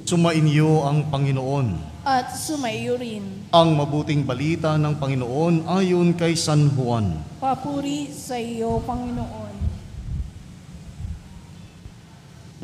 Sumainyo ang Panginoon. At sumaiyo rin. Ang mabuting balita ng Panginoon ayon kay San Juan. Papuri sa iyo, Panginoon.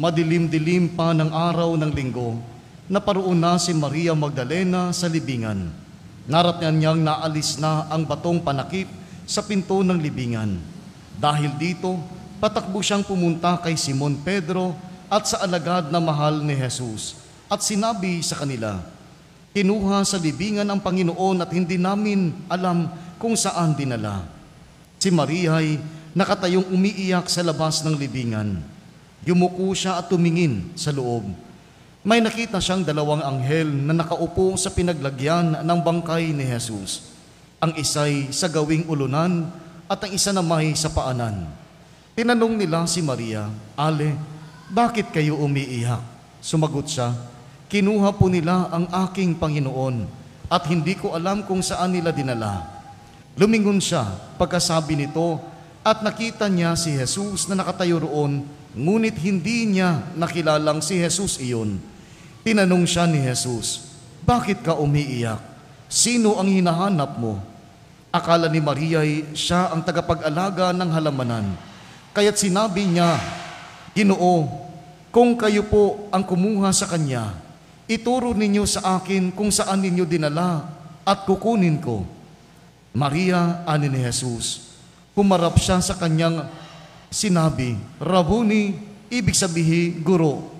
Madilim-dilim pa ng araw ng linggo, naparoon na si Maria Magdalena sa libingan. Naratnan niyang naalis na ang batong panakip sa pinto ng libingan. Dahil dito, patakbo siyang pumunta kay Simon Pedro at sa alagad na mahal ni Jesus. At sinabi sa kanila, "Kinuha sa libingan ang Panginoon at hindi namin alam kung saan dinala." Si Maria ay nakatayong umiiyak sa labas ng libingan. Yumuko siya at tumingin sa loob. May nakita siyang dalawang anghel na nakaupo sa pinaglagyan ng bangkay ni Jesus. Ang isa'y sa gawing ulunan at ang isa namay sa paanan. Tinanong nila si Maria, "Ale, bakit kayo umiiyak?" Sumagot siya, "Kinuha po nila ang aking Panginoon at hindi ko alam kung saan nila dinala." Lumingon siya pagkasabi nito at nakita niya si Jesus na nakatayo roon, ngunit hindi niya nakilalang si Jesus iyon. Tinanong siya ni Jesus, "Bakit ka umiiyak? Sino ang hinahanap mo?" Akala ni Maria ay siya ang tagapag-alaga ng halamanan. Kaya't sinabi niya, "Ginoo, kung kayo po ang kumuha sa kanya, ituro ninyo sa akin kung saan ninyo dinala at kukunin ko." "Maria," ani ni Jesus. Humarap siya sa kanyang sinabi, "Rabuni," ibig sabihin, Guro.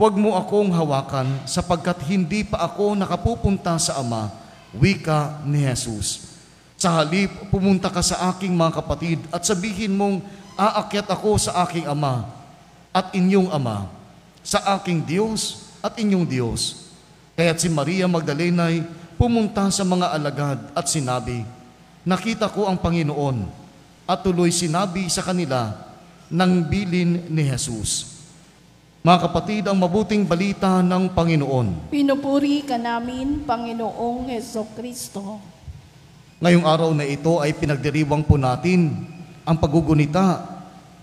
"Huwag mo akong hawakan sapagkat hindi pa ako nakapupunta sa Ama," wika ni Jesus. "Sa halip, pumunta ka sa aking mga kapatid at sabihin mong, aakyat ako sa aking Ama at inyong Ama, sa aking Diyos at inyong Diyos." Kaya't si Maria Magdalena ay pumunta sa mga alagad at sinabi, "Nakita ko ang Panginoon," at tuloy sinabi sa kanila ng bilin ni Jesus. Mga kapatid, ang mabuting balita ng Panginoon. Pinupuri ka namin, Panginoong Hesukristo. Ngayong araw na ito ay pinagdiriwang po natin ang paggugunita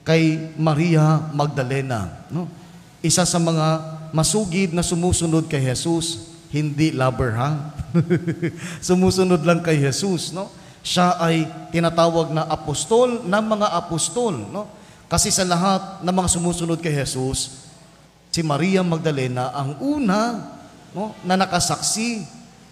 kay Maria Magdalena. No? Isa sa mga masugid na sumusunod kay Jesus, hindi lover ha? Sumusunod lang kay Jesus. No? Siya ay tinatawag na apostol ng mga apostol. No? Kasi sa lahat ng mga sumusunod kay Jesus, si Maria Magdalena ang una, no, na nakasaksi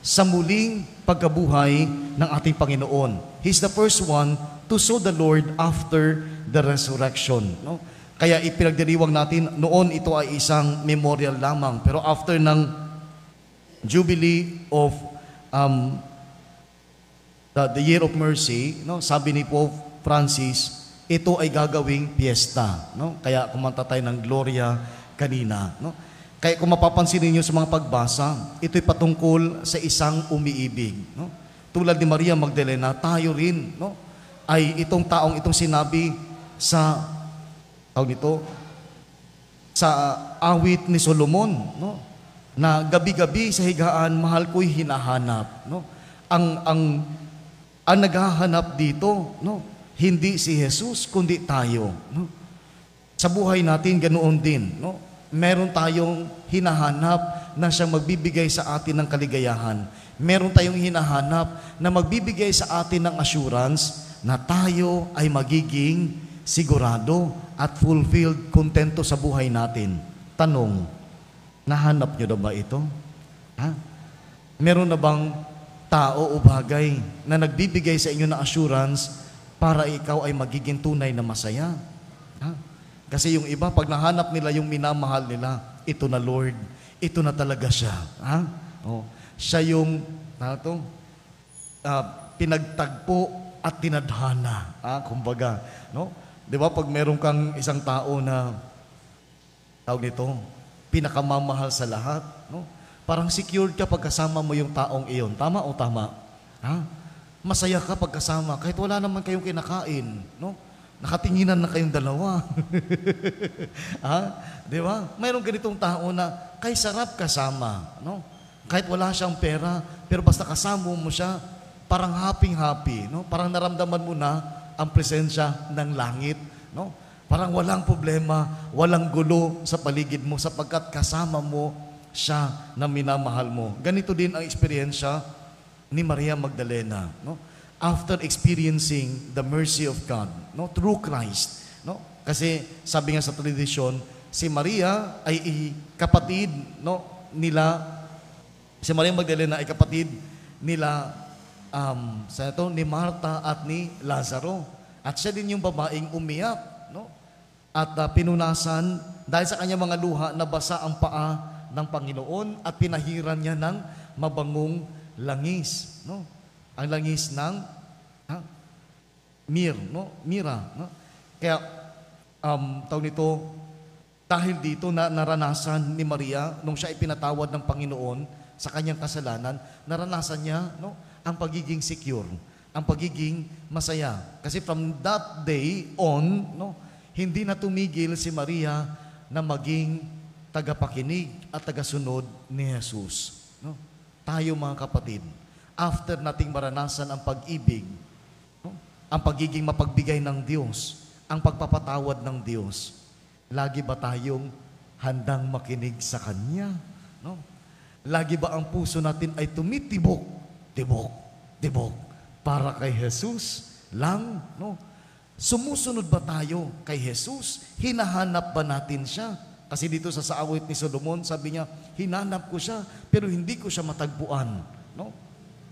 sa muling pagkabuhay ng ating Panginoon. He's the first one to saw the Lord after the resurrection. No? Kaya ipinagdiriwang natin, noon ito ay isang memorial lamang. Pero after ng Jubilee of the Year of Mercy, no, sabi ni Pope Francis, ito ay gagawing piyesta. No? Kaya kumanta tayo ng Gloria kanina. No? Kaya kung mapapansin niyo sa mga pagbasa, ito'y patungkol sa isang umiibig. No? Tulad ni Maria Magdalena, tayo rin, no? Ay itong taong itong sinabi sa sa awit ni Solomon, no? Na gabi-gabi sa higaan, mahal ko'y hinahanap. No? Ang naghahanap dito, no? Hindi si Jesus, kundi tayo. No? Sa buhay natin, ganoon din. No? Meron tayong hinahanap na siyang magbibigay sa atin ng kaligayahan. Meron tayong hinahanap na magbibigay sa atin ng assurance na tayo ay magiging sigurado at fulfilled, kontento sa buhay natin. Tanong, nahanap nyo na ba ito? Ha? Meron na bang tao o bagay na nagbibigay sa inyo ng assurance para ikaw ay magiging tunay na masaya? Ha? Kasi yung iba, pag nahanap nila yung minamahal nila, ito na Lord, ito na talaga siya. Ha? Oh, siya yung pinagtagpo at tinadhana. Kumbaga, no? Di ba pag meron kang isang tao na, tawag nito, pinakamamahal sa lahat, no? Parang secured ka pagkasama mo yung taong iyon. Tama o tama? Ha? Masaya ka pagkasama, kahit wala naman kayong kinakain, no? Nakatinginan na kayong dalawa. Ha? Di ba? Mayroong ganitong tao na kay sarap kasama. No? Kahit wala siyang pera, pero basta kasama mo siya, parang happy-happy. No? Parang naramdaman mo na ang presensya ng langit. No? Parang walang problema, walang gulo sa paligid mo sapagkat kasama mo siya na minamahal mo. Ganito din ang eksperyensya ni Maria Magdalena, no? After experiencing the mercy of God, no, through Christ, no? Kasi sabi nga sa tradisyon, si Maria ay kapatid, no, nila, si Maria Magdalena ay kapatid nila ni Marta at ni Lazaro. At siya din yung babaeng umiyak, no? At pinunasan dahil sa kanyang mga luha, nabasa ang paa ng Panginoon at pinahiran niya ng mabangong langis, no? Ang langis ng mira, no? Kaya tawag nito, dahil dito na naranasan ni Maria nung siya ay pinatawad ng Panginoon sa kanyang kasalanan, naranasan niya, no, ang pagiging secure, ang pagiging masaya. Kasi from that day on, no, hindi na tumigil si Maria na maging tagapakinig at tagasunod ni Jesus. No? Tayo mga kapatid, after nating maranasan ang pag-ibig, no, ang pagiging mapagbigay ng Diyos, ang pagpapatawad ng Diyos, lagi ba tayong handang makinig sa Kanya? No? Lagi ba ang puso natin ay tumitibok, tibok, para kay Jesus lang? No? Sumusunod ba tayo kay Jesus? Hinahanap ba natin siya? Kasi dito sa awit ni Solomon, sabi niya, hinanap ko siya, pero hindi ko siya matagpuan. No?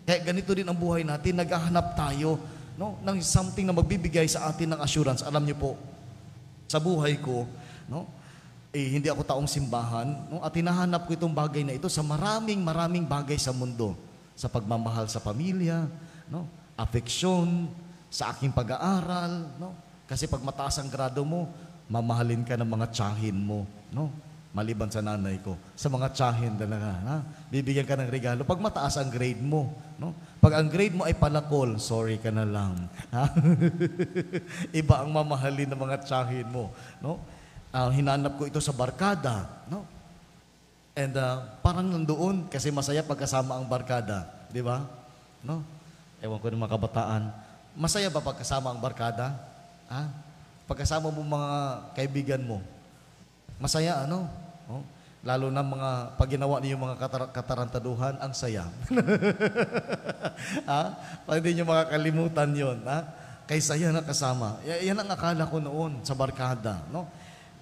Kaya ganito din ang buhay natin, naghahanap tayo, no, ng something na magbibigay sa atin ng assurance. Alam niyo po, sa buhay ko, no, hindi ako taong simbahan, no, at hinahanap ko itong bagay na ito sa maraming bagay sa mundo. Sa pagmamahal sa pamilya, no, afeksyon, sa aking pag-aaral, no? Kasi pag mataas ang grado mo, mamahalin ka ng mga tiyahin mo, no? Maliban sa nanay ko. Sa mga tiyahin talaga, ha? Bibigyan ka ng regalo. Pag mataas ang grade mo, no? Pag ang grade mo ay palakol, sorry ka na lang. Ha? Iba ang mamahalin ng mga tiyahin mo, no? Hinanap ko ito sa barkada, no? And parang nandoon, kasi masaya pagkasama ang barkada, di ba? No? Ewan ko ng mga kabataan. Masaya ba pagkasama ang barkada? Ha? Pagkasama mo mga kaibigan mo, masaya, ano? Oh, lalo na mga pag ginawa niyo mga katarantaduhan, ang saya. Ha? Pag hindi niyo makakalimutan yon, ha? Kay saya na kasama. Yan ang akala ko noon sa barkada, no?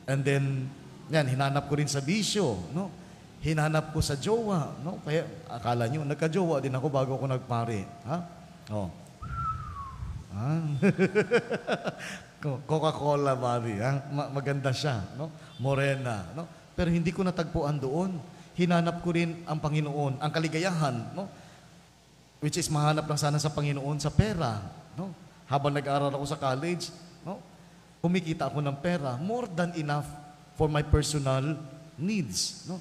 And then, yan, hinanap ko rin sa bisyo, no? Hinanap ko sa jowa, no? Kaya akala niyo, nagka-jowa din ako bago ako nagpare, ha? Oh. Ah. Coca-Cola, Mari, ha? Maganda siya, no? Morena, no? Pero hindi ko natagpuan doon. Hinanap ko rin ang Panginoon, ang kaligayahan, no? Which is mahanap lang sana sa Panginoon sa pera, no? Habang nag-aaral ako sa college, no? Kumikita ako ng pera, more than enough for my personal needs, no?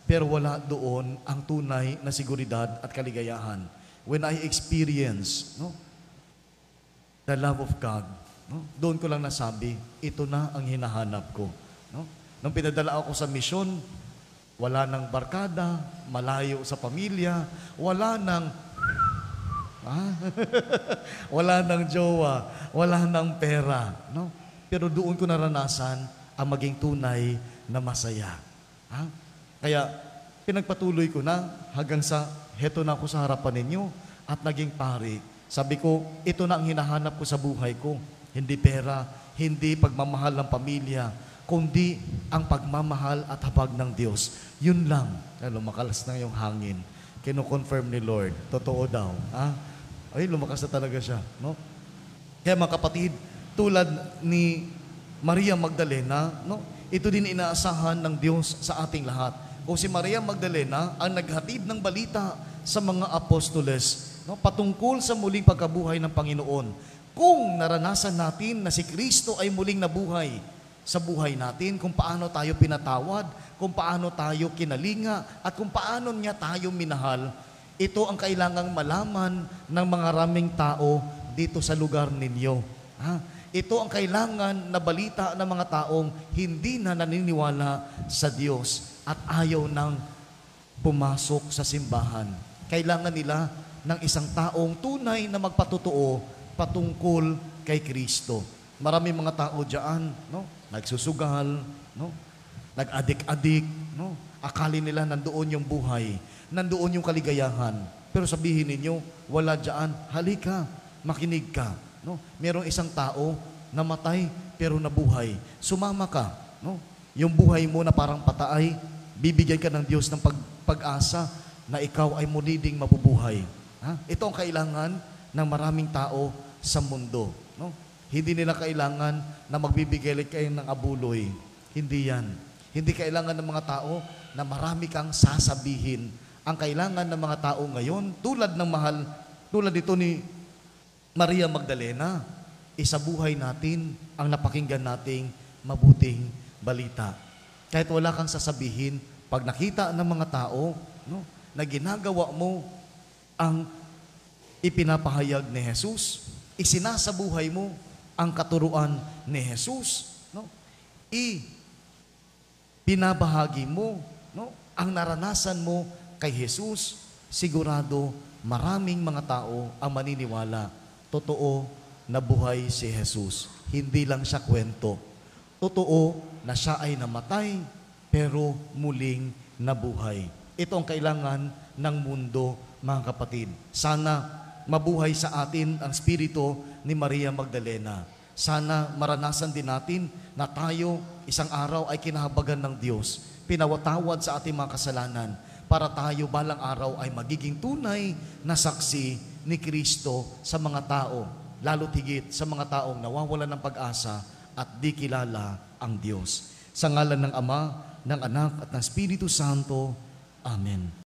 Pero wala doon ang tunay na seguridad at kaligayahan. When I experience, no, the love of God, no, doon ko lang nasabi, ito na ang hinahanap ko, no? Nung pinadala ako sa misyon, wala nang barkada, malayo sa pamilya, wala nang wala nang jowa, wala nang pera, no? Pero doon ko naranasan ang maging tunay na masaya. Ha? Kaya pinagpatuloy ko na hanggang sa heto na ako sa harapan ninyo at naging pari. Sabi ko, ito na ang hinahanap ko sa buhay ko. Hindi pera, hindi pagmamahal ng pamilya, kundi ang pagmamahal at habag ng Diyos. Yun lang. Lumakalas na yung hangin. Kino-confirm ni Lord. Totoo daw. Ha? Ay, lumakas na talaga siya. No? Kaya mga kapatid, tulad ni Maria Magdalena, no? Ito din inaasahan ng Diyos sa ating lahat. Kung si Maria Magdalena ang naghatid ng balita sa mga apostoles, no? Patungkol sa muling pagkabuhay ng Panginoon. Kung naranasan natin na si Kristo ay muling nabuhay sa buhay natin, kung paano tayo pinatawad, kung paano tayo kinalinga, at kung paano niya tayo minahal, ito ang kailangang malaman ng mga raming tao dito sa lugar ninyo. Ha? Ito ang kailangan na balita ng mga taong hindi na naniniwala sa Diyos at ayaw nang pumasok sa simbahan. Kailangan nila ng isang taong tunay na magpatotoo patungkol kay Kristo. Maraming mga tao diyan, no? Nagsusugal, no? Nag-adik-adik, no? Akali nila nandoon yung buhay, nandoon yung kaligayahan. Pero sabihin ninyo, wala dyan. Halika, makinig ka. No? Merong isang tao namatay pero nabuhay. Sumama ka. No? Yung buhay mo na parang pataay, bibigyan ka ng Diyos ng pag-asa na ikaw ay muli ding mabubuhay. Ha? Ito ang kailangan ng maraming tao sa mundo. No? Hindi nila kailangan na magbibigay kayo ng abuloy. Hindi yan. Hindi kailangan ng mga tao na marami kang sasabihin. Ang kailangan ng mga tao ngayon, tulad nito ni Maria Magdalena, isabuhay natin ang napakinggan nating mabuting balita. Kahit wala kang sasabihin, pag nakita ng mga tao, no, na ginagawa mo ang ipinapahayag ni Jesus, isinasabuhay mo ang katuruan ni Jesus, no? Pinabahagi mo, no, ang naranasan mo kay Jesus, sigurado maraming mga tao ang maniniwala. Totoo na buhay si Jesus. Hindi lang siya kwento. Totoo na siya ay namatay, pero muling nabuhay. Ito ang kailangan ng mundo, mga kapatid. Sana mabuhay sa atin ang spirito ni Maria Magdalena. Sana maranasan din natin na tayo isang araw ay kinahabagan ng Diyos. Pinawatawad sa ating mga kasalanan para tayo balang araw ay magiging tunay na saksi ni Kristo sa mga tao, lalo't higit sa mga taong nawawalan ng pag-asa at di kilala ang Diyos. Sa ngalan ng Ama, ng Anak at ng Espiritu Santo. Amen.